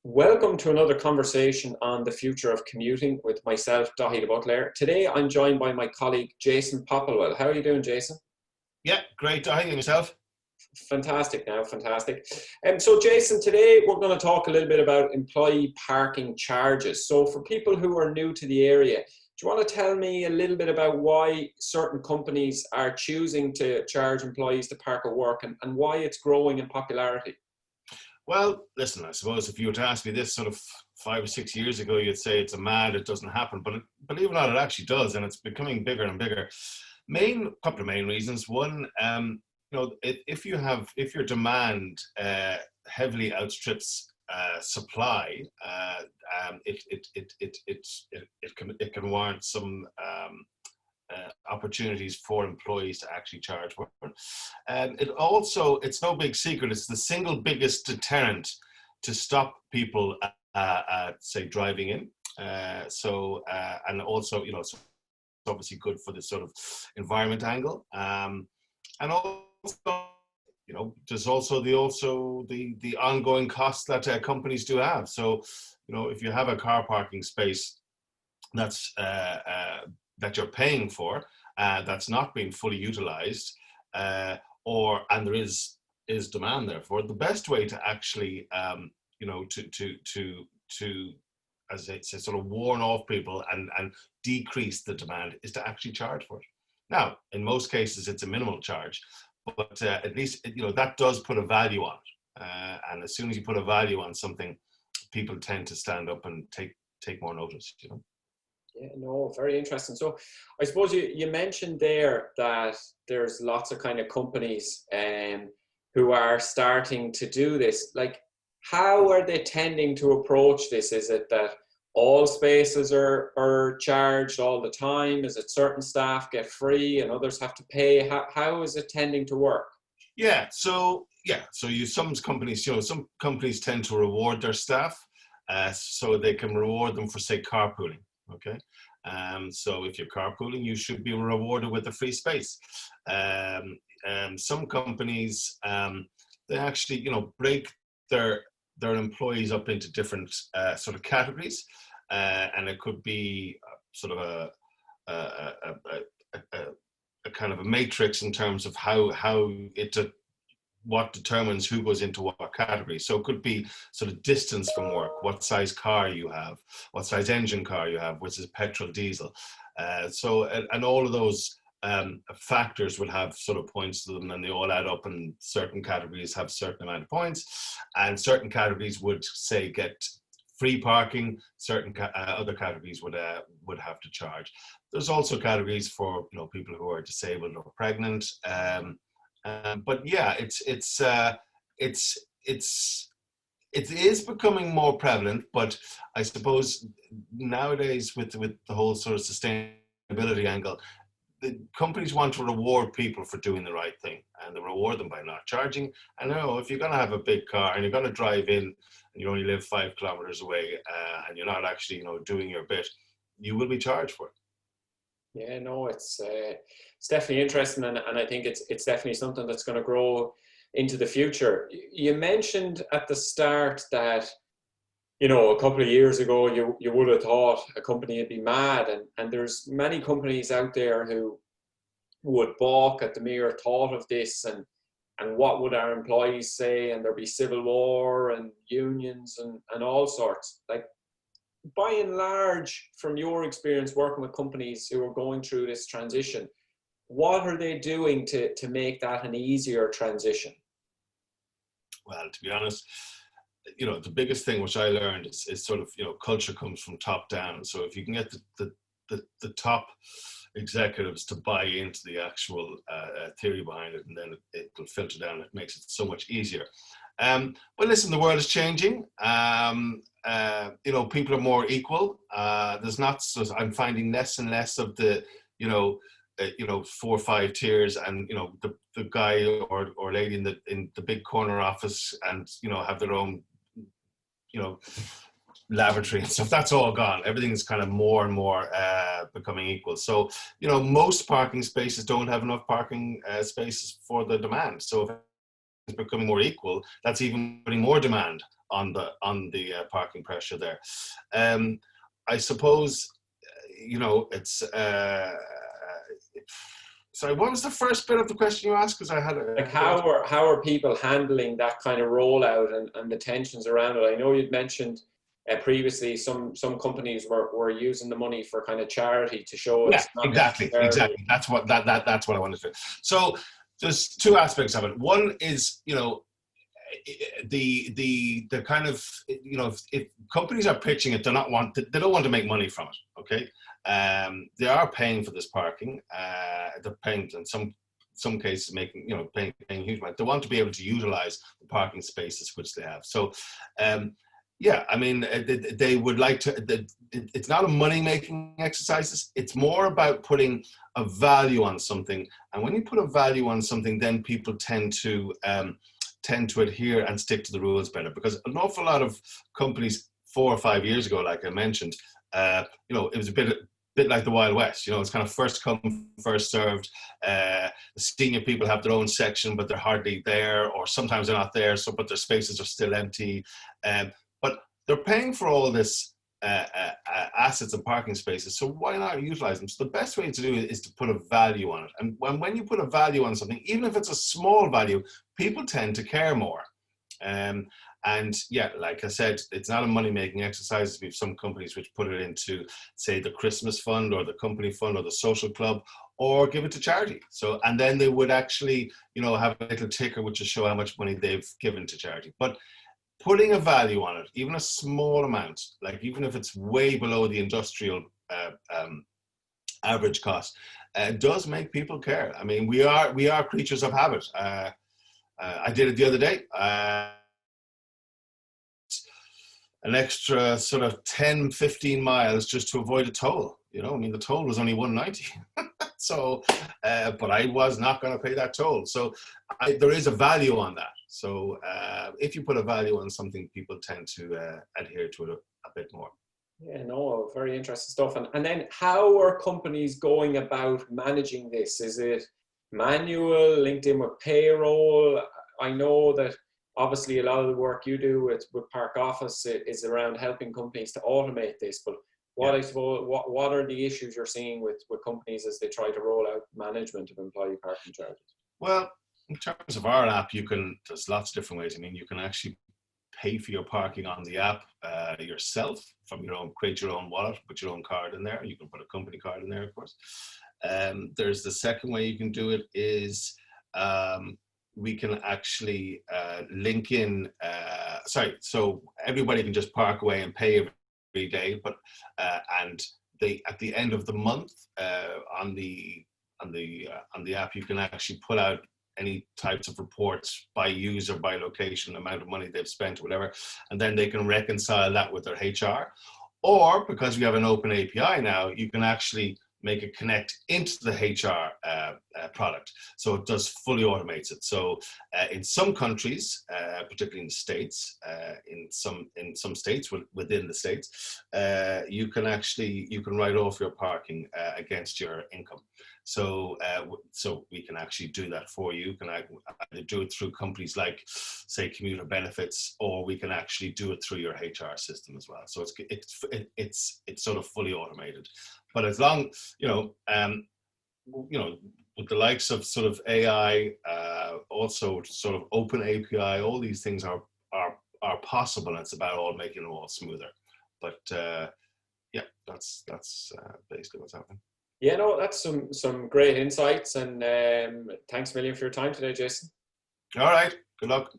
Welcome to another conversation on the future of commuting with myself, Daithí the Buitléir. Today I'm joined by my colleague Jason Popplewell. How are you doing, Jason? Yeah, great. I and yourself. Fantastic now, fantastic. So Jason, today we're going to talk a little bit about employee parking charges. So for people who are new to the area, do you want to tell me a little bit about why certain companies are choosing to charge employees to park at work and why it's growing in popularity? Well, listen, I suppose if you were to ask me this sort of 5 or 6 years ago, you'd say it's a mad, it doesn't happen. But believe it or not, it actually does, and it's becoming bigger and bigger. Couple of main reasons. One, if your demand heavily outstrips supply, it can warrant some opportunities for employees to actually charge for it. It's no big secret, it's the single biggest deterrent to stop people, say, driving in. And also, it's obviously good for the sort of environment angle. And also, there's also the ongoing costs that companies do have. So, if you have a car parking space that's that you're paying for, that's not being fully utilized, and there is demand. Therefore, the best way to actually, to as I say, sort of warn off people and decrease the demand is to actually charge for it. Now, in most cases, it's a minimal charge, but at least that does put a value on it. And as soon as you put a value on something, people tend to stand up and take more notice. Yeah, no, very interesting. So I suppose you mentioned there that there's lots of kind of companies who are starting to do this. Like, how are they tending to approach this? Is it that all spaces are charged all the time? Is it certain staff get free and others have to pay? How is it tending to work? Some companies tend to reward their staff, so they can reward them for, say, carpooling. Okay, so if you're carpooling, you should be rewarded with a free space. Some companies, they actually, break their employees up into different sort of categories, and it could be sort of a kind of a matrix in terms of what determines who goes into what category. So it could be sort of distance from work, what size car you have, what size engine car you have, which is petrol, diesel. And all of those factors would have sort of points to them, and they all add up, and certain categories have a certain amount of points, and certain categories would, say, get free parking. Certain other categories would have to charge. There's also categories for people who are disabled or pregnant. But yeah, it is becoming more prevalent. But I suppose nowadays, with the whole sort of sustainability angle, the companies want to reward people for doing the right thing, and they reward them by not charging. And if you're going to have a big car and you're going to drive in and you only live 5 kilometers away, and you're not actually doing your bit, you will be charged for it. Yeah, no, it's definitely interesting, and I think it's definitely something that's going to grow into the future. You mentioned at the start that a couple of years ago you would have thought a company would be mad, and there's many companies out there who would balk at the mere thought of this, and what would our employees say, and there'd be civil war and unions and all sorts. Like, by and large, from your experience working with companies who are going through this transition, what are they doing to make that an easier transition? Well, to be honest, the biggest thing which I learned is sort of, culture comes from top down. So if you can get the top executives to buy into the actual theory behind it, and then it'll filter down, it makes it so much easier. But listen, the world is changing. People are more equal. I'm finding less and less of the, 4 or 5 tiers, and the guy or lady in the big corner office, and have their own, lavatory and stuff. That's all gone. Everything's kind of more and more becoming equal. So most parking spaces don't have enough parking spaces for the demand. So if it's becoming more equal, that's even putting more demand the parking pressure there. I suppose, it's. Sorry, what was the first bit of the question you asked? Because I had like how are people handling that kind of rollout and the tensions around it? I know you'd mentioned previously some companies were using the money for kind of charity to show it's not exactly. That's what that's what I wanted to. So there's two aspects of it. One is, the kind of, if companies are pitching it, they don't want to make money from it. Okay, they are paying for this parking. They're paying in some cases, making paying huge amount. They want to be able to utilize the parking spaces which they have. So yeah, I mean, they would like to. It's not a money-making exercise. It's more about putting a value on something. And when you put a value on something, then people tend to adhere and stick to the rules better. Because an awful lot of companies 4 or 5 years ago, like I mentioned, it was a bit like the Wild West. It's kind of first come, first served. The senior people have their own section, but they're hardly there, or sometimes they're not there. But their spaces are still empty. But they're paying for all this assets and parking spaces, so why not utilize them? So the best way to do it is to put a value on it. And when you put a value on something, even if it's a small value, people tend to care more. And yeah, like I said, it's not a money-making exercise. We have some companies which put it into, say, the Christmas fund or the company fund or the social club, or give it to charity. So, and then they would actually, have a little ticker which will show how much money they've given to charity. But putting a value on it, even a small amount, like even if it's way below the industrial average cost, does make people care. I mean, we are creatures of habit. I did it the other day. An extra sort of 10, 15 miles just to avoid a toll. I mean, the toll was only 190. So, but I was not going to pay that toll. So there is a value on that. So if you put a value on something, people tend to adhere to it a bit more. Yeah, no, very interesting stuff. And then how are companies going about managing this? Is it manual, linked in with payroll? I know that obviously a lot of the work you do with ParkOffice is around helping companies to automate this, but I suppose, what are the issues you're seeing with companies as they try to roll out management of employee parking charges? Well, in terms of our app, there's lots of different ways. I mean, you can actually pay for your parking on the app yourself from create your own wallet, put your own card in there. You can put a company card in there, of course. There's the second way you can do it is we can actually link in, so everybody can just park away and pay every day, but and they, at the end of the month, on the app, you can actually pull out any types of reports by user, by location, amount of money they've spent, or whatever, and then they can reconcile that with their HR. Or because we have an open API now, you can actually make it connect into the HR product. So it does fully automates it. So in some countries, particularly in the States, in some states within the States, you can write off your parking against your income. So so we can actually do that for you. You can either do it through companies like, say, Commuter Benefits, or we can actually do it through your HR system as well. So it's sort of fully automated. But as long, with the likes of sort of AI, also sort of open API, all these things are possible, and it's about all making it all smoother. But yeah, that's basically what's happening. Yeah, no, that's some great insights, and thanks a million for your time today, Jason. All right, good luck.